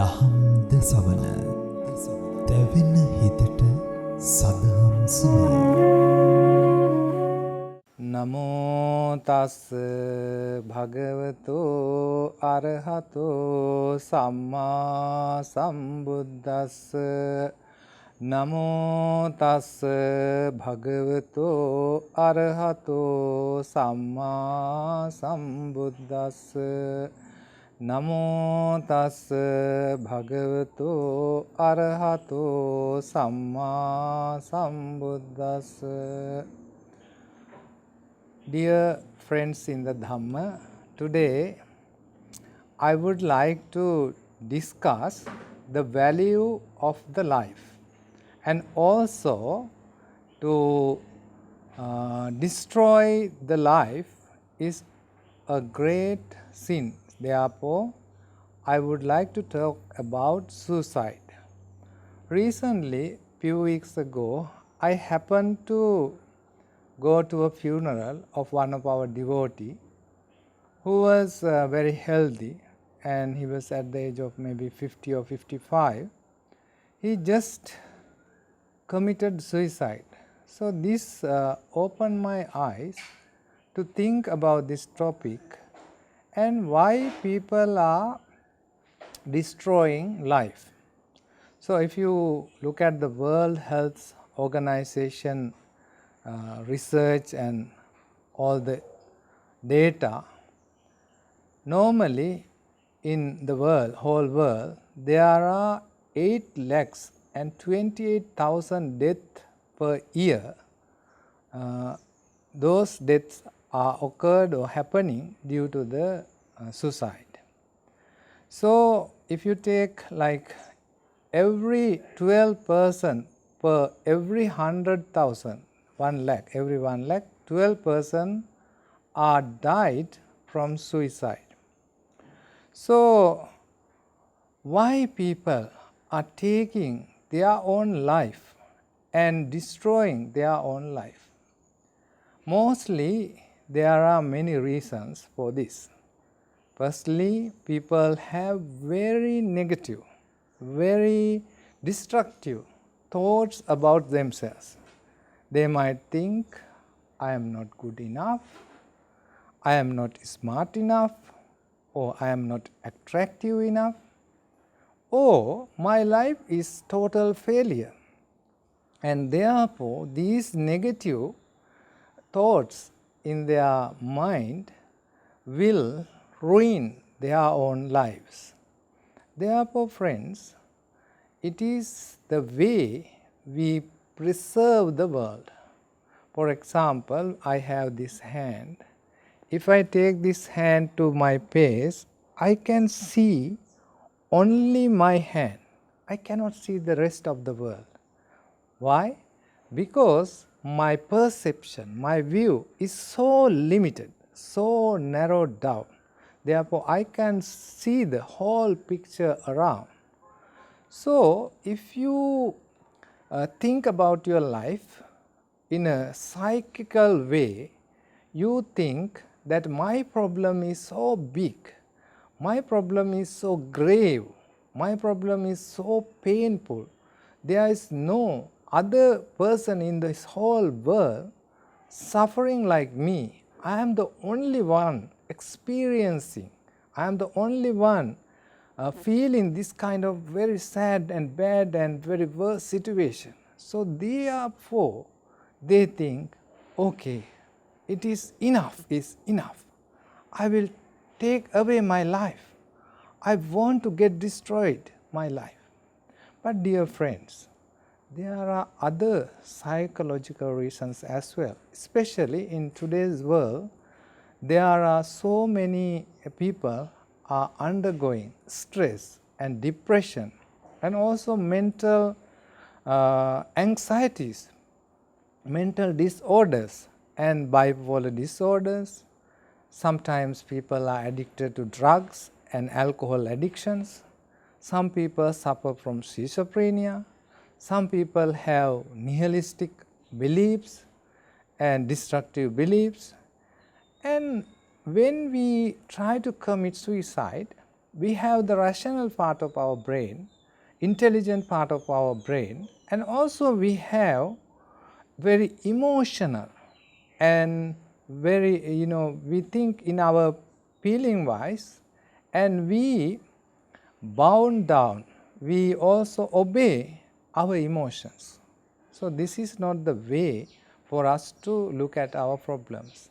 දහම් දෙසවන දැවෙන හිතට සදහම් සුවය. නමෝ තස් භගවතෝ අරහතෝ සම්මා සම්බුද්දස්ස. නමෝ තස් භගවතෝ අරහතෝ සම්මා සම්බුද්දස්ස. නමෝ තස් භගවතෝ අරහතෝ සම්මා සම්බුද්දස්ස. Dear friends in the Dhamma, today I would like to discuss the value of the life, and also to destroy the life is a great sin. Therefore, I would like to talk about suicide. Recently, few weeks ago, I happened to go to a funeral of one of our devotee who was very healthy, and he was at the age of maybe 50 or 55. He just committed suicide. So this opened my eyes to think about this topic and why people are destroying life. So if you look at the World Health Organization research and all the data, normally in the world, whole world, there are 8,28,000 deaths per year. Those deaths are occurred or happening due to the suicide. So if you take like every 12 person per every 100,000, 1 lakh, every 1 lakh, 12 person are died from suicide. So why people are taking their own life and destroying their own life? Mostly there are many reasons for this. Firstly, people have very negative, very destructive thoughts about themselves. They might think, I am not good enough, I am not smart enough, or I am not attractive enough, or my life is total failure. And therefore, these negative thoughts in their mind will ruin their own lives. Therefore, friends, it is the way we preserve the world. For example, I have this hand. If I take this hand to my face, I can see only my hand. I cannot see the rest of the world. Why? Because my perception, my view is so limited, so narrowed down. Therefore, I can see the whole picture around. So, if you think about your life in a psychical way, you think that my problem is so big, my problem is so grave, my problem is so painful. There is no other person in this whole world suffering like me. I am the only one experiencing, I am the only one feeling this kind of very sad and bad and very worse situation. So therefore, they think, okay, it is enough, I will take away my life. I want to get destroyed, my life. But dear friends, there are other psychological reasons as well. Especially in today's world, there are so many people are undergoing stress and depression, and also mental anxieties, mental disorders and bipolar disorders. Sometimes people are addicted to drugs and alcohol addictions. Some people suffer from schizophrenia. Some people have nihilistic beliefs and destructive beliefs. And when we try to commit suicide, we have the rational part of our brain, intelligent part of our brain, and also we have very emotional and very, we think in our feeling wise, and we bound down, we also obey our emotions. So this is not the way for us to look at our problems.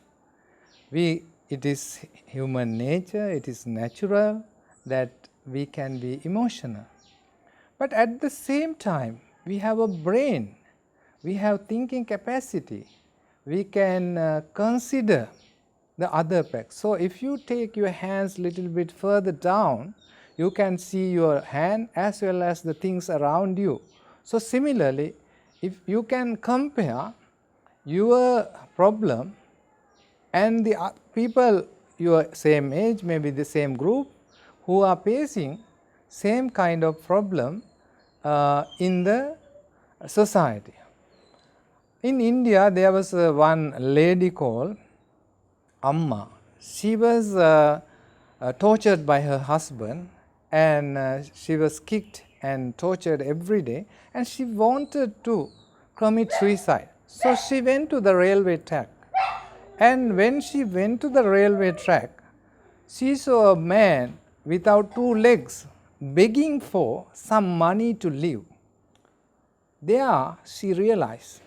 It is human nature, it is natural that we can be emotional. But at the same time, we have a brain, we have thinking capacity, we can consider the other aspects. So if you take your hands a little bit further down, you can see your hand as well as the things around you. So similarly, if you can compare your problem and the people your same age, maybe the same group, who are facing same kind of problem in the society. In India, there was one lady called Amma. She was tortured by her husband, and she was kicked and tortured every day, and she wanted to commit suicide. So she went to the railway track, and when she went to the railway track, she saw a man without two legs begging for some money to live. There she realized,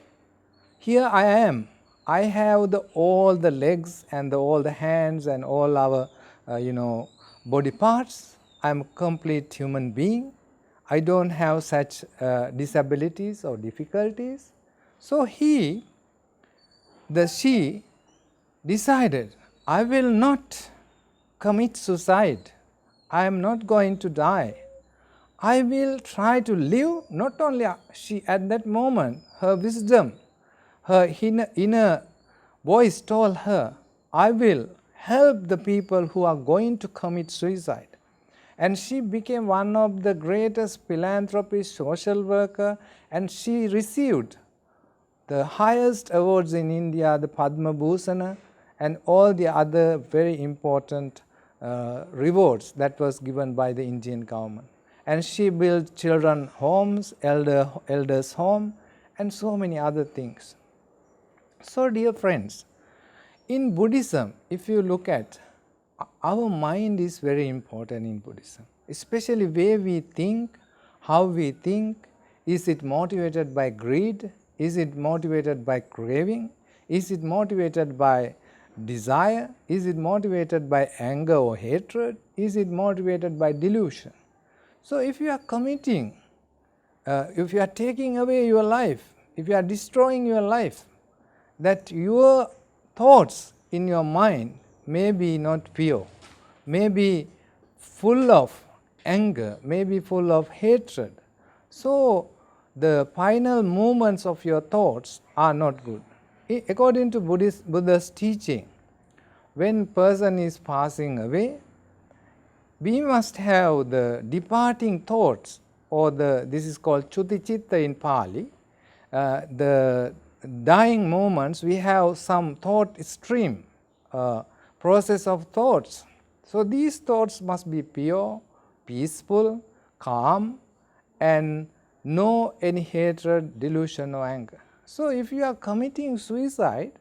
here I am, I have all the legs and all the hands and all our body parts. I am a complete human being. I don't have such disabilities or difficulties. So she decided, I will not commit suicide. I am not going to die. I will try to live. Not only she, at that moment, her wisdom, her inner voice told her, I will help the people who are going to commit suicide. And she became one of the greatest philanthropist, social worker, and she received the highest awards in India, the Padma Bhusana, and all the other very important rewards that was given by the Indian government. And she built children homes, elders home, and so many other things. So dear friends, in Buddhism, if you look at, our mind is very important in Buddhism, especially where we think, how we think. Is it motivated by greed? Is it motivated by craving? Is it motivated by desire? Is it motivated by anger or hatred? Is it motivated by delusion? So if you are committing, if you are taking away your life, if you are destroying your life, that your thoughts in your mind may be not pure, may be full of anger, may be full of hatred. So the final movements of your thoughts are not good. According to Buddha's teaching, when person is passing away, we must have the departing thoughts, or this is called Chuti-chitta in Pali. The dying moments, we have some thought stream, process of thoughts. So these thoughts must be pure, peaceful, calm, and no any hatred, delusion or anger. So if you are committing suicide,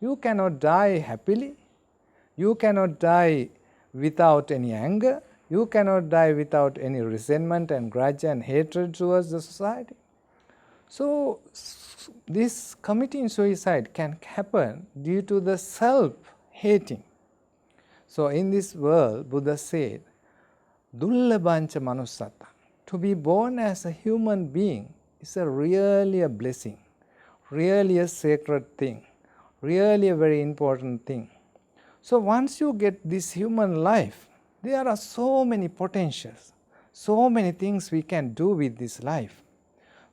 you cannot die happily, you cannot die without any anger, you cannot die without any resentment and grudge and hatred towards the society. So this committing suicide can happen due to the self-hating. So in this world, Buddha said, Dullabancha manussata. To be born as a human being is really a blessing, really a sacred thing, really a very important thing. So once you get this human life, there are so many potentials, so many things we can do with this life.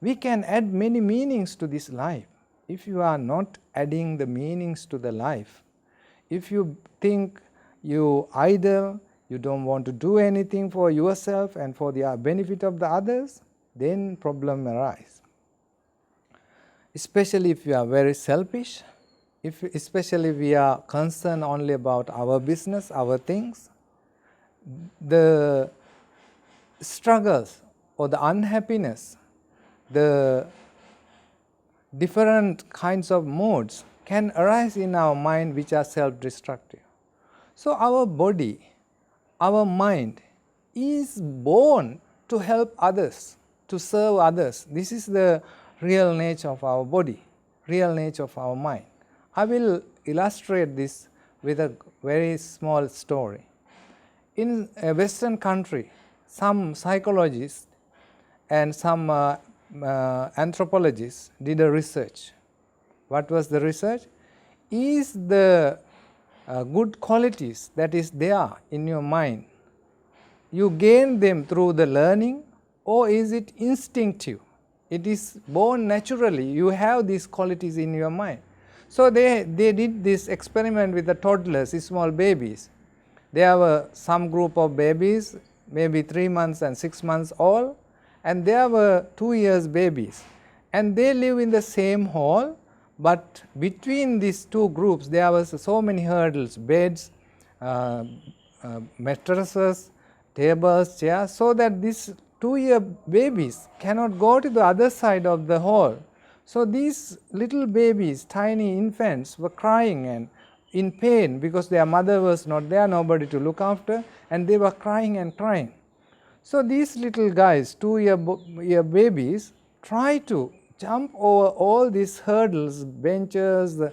We can add many meanings to this life. If you are not adding the meanings to the life, if you think you idle, you don't want to do anything for yourself and for the benefit of the others, then problem arise. Especially if you are very selfish, especially if we are concerned only about our business, our things, the struggles or the unhappiness, the different kinds of modes can arise in our mind which are self-destructive. So our body, our mind is born to help others, to serve others. This is the real nature of our body, real nature of our mind. I will illustrate this with a very small story. In a Western country, some psychologists and some anthropologists did a research. What was the research? Is the good qualities that is there in your mind, you gain them through the learning, or is it instinctive? It is born naturally. You have these qualities in your mind. So they did this experiment with the toddlers, small babies. There were some group of babies, maybe 3 months and 6 months old, and there were 2 years babies. And they live in the same hall, but between these two groups there was so many hurdles, beds, mattresses, tables, chairs, so that these 2-year babies cannot go to the other side of the hall. So these little babies, tiny infants, were crying and in pain because their mother was not there, nobody to look after, and they were crying and crying. So these little guys, 2-year babies, try to jump over all these hurdles, benches, the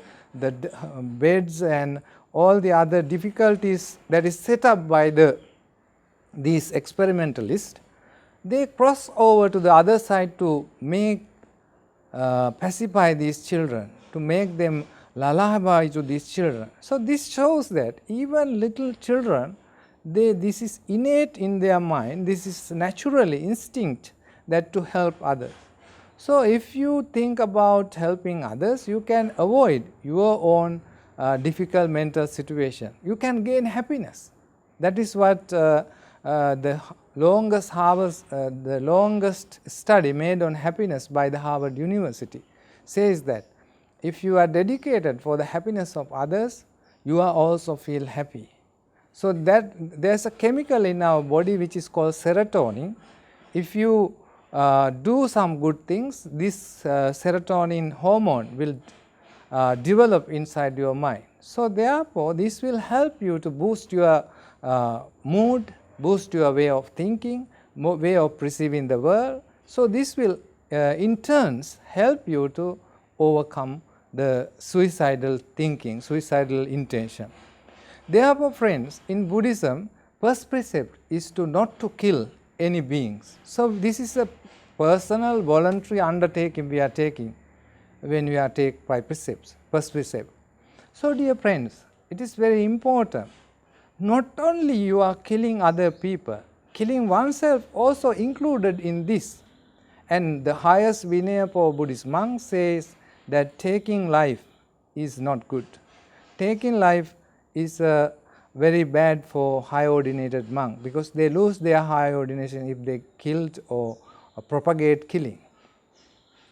beds, and all the other difficulties that is set up by these experimentalists. They cross over to the other side to make pacify these children, to make them lullaby to these children. So this shows that even little children, this is innate in their mind, this is naturally instinct that to help others. So if you think about helping others, you can avoid your own difficult mental situation. You can gain happiness. That is what the longest study made on happiness by the Harvard University says that if you are dedicated for the happiness of others, you are also feel happy. So that there's a chemical in our body which is called serotonin. If you do some good things, this serotonin hormone will develop inside your mind. So therefore, this will help you to boost your mood, boost your way of thinking, way of perceiving the world. So this will in turns help you to overcome the suicidal thinking, suicidal intention. Therefore, friends, in Buddhism, first precept is to not to kill any beings. So this is a personal voluntary undertaking we are taking when we are take 5 precepts, first precept. So dear friends, it is very important. Not only you are killing other people, killing oneself also included in this. And the highest Vinaya for Buddhist monks says that taking life is not good. Taking life is very bad for high ordinated monk because they lose their high ordination if they killed or propagate killing.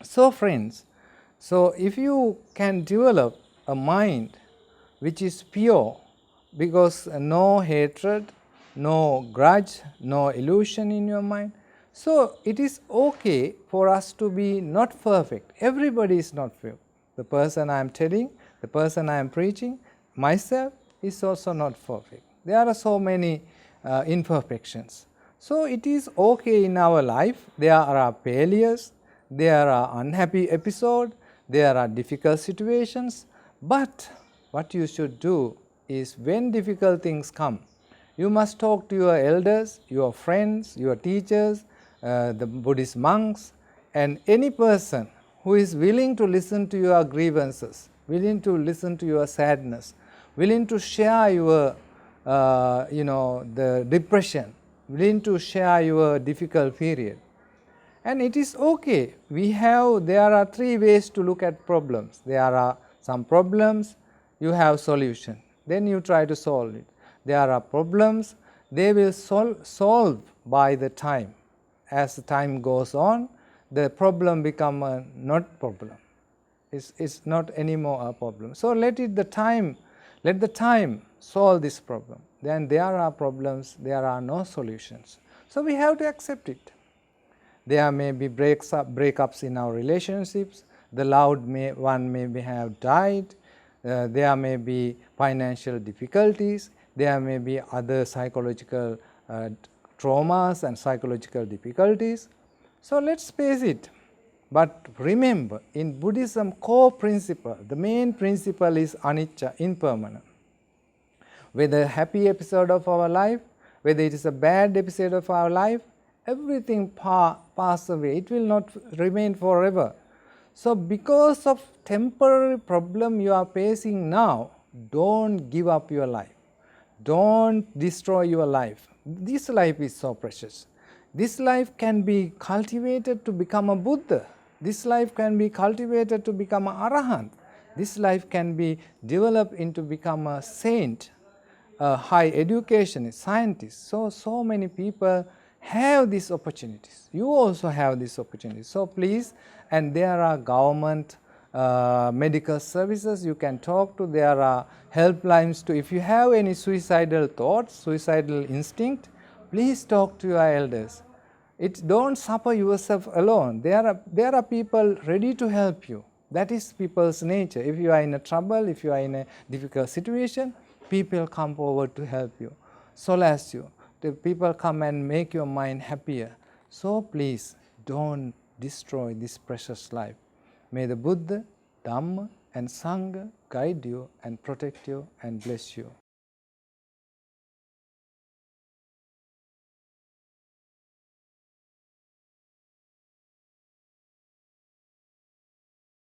So friends, so if you can develop a mind which is pure, because no hatred, no grudge, no illusion in your mind, so it is okay for us to be not perfect. Everybody is not perfect. The person I am telling, the person I am preaching, myself is also not perfect. There are so many imperfections. So it is okay in our life. There are failures, there are unhappy episodes, there are difficult situations, but what you should do is when difficult things come, you must talk to your elders, your friends, your teachers, the Buddhist monks, and any person who is willing to listen to your grievances, willing to listen to your sadness, willing to share your, the depression, willing to share your difficult period. And it is okay. There are 3 ways to look at problems. There are some problems, you have solution. Then you try to solve it. There are problems, they will solve by the time. As the time goes on, the problem become a not problem. It's not anymore a problem. So let the time solve this problem. then there are problems, there are no solutions. So we have to accept it. There may be breakups in our relationships, the loved one may have died, there may be financial difficulties, there may be other psychological traumas and psychological difficulties. So let's face it. But remember, in Buddhism, core principle, the main principle is anicca, impermanent. Whether a happy episode of our life, whether it is a bad episode of our life, everything pass away. It will not remain forever. So because of temporary problem you are facing now, don't give up your life. Don't destroy your life. This life is so precious. This life can be cultivated to become a Buddha. This life can be cultivated to become an Arahant. This life can be developed into become a saint, a high educationist, scientist. So many people have these opportunities. You also have these opportunities. So please, and there are government medical services you can talk to. There are helplines too. If you have any suicidal thoughts, suicidal instinct, please talk to your elders. Don't suffer yourself alone. There are people ready to help you. That is people's nature. If you are in a trouble, if you are in a difficult situation, people come forward to help you, solace you. The people come and make your mind happier. So please, don't destroy this precious life. May the Buddha, Dhamma and Sangha guide you and protect you and bless you.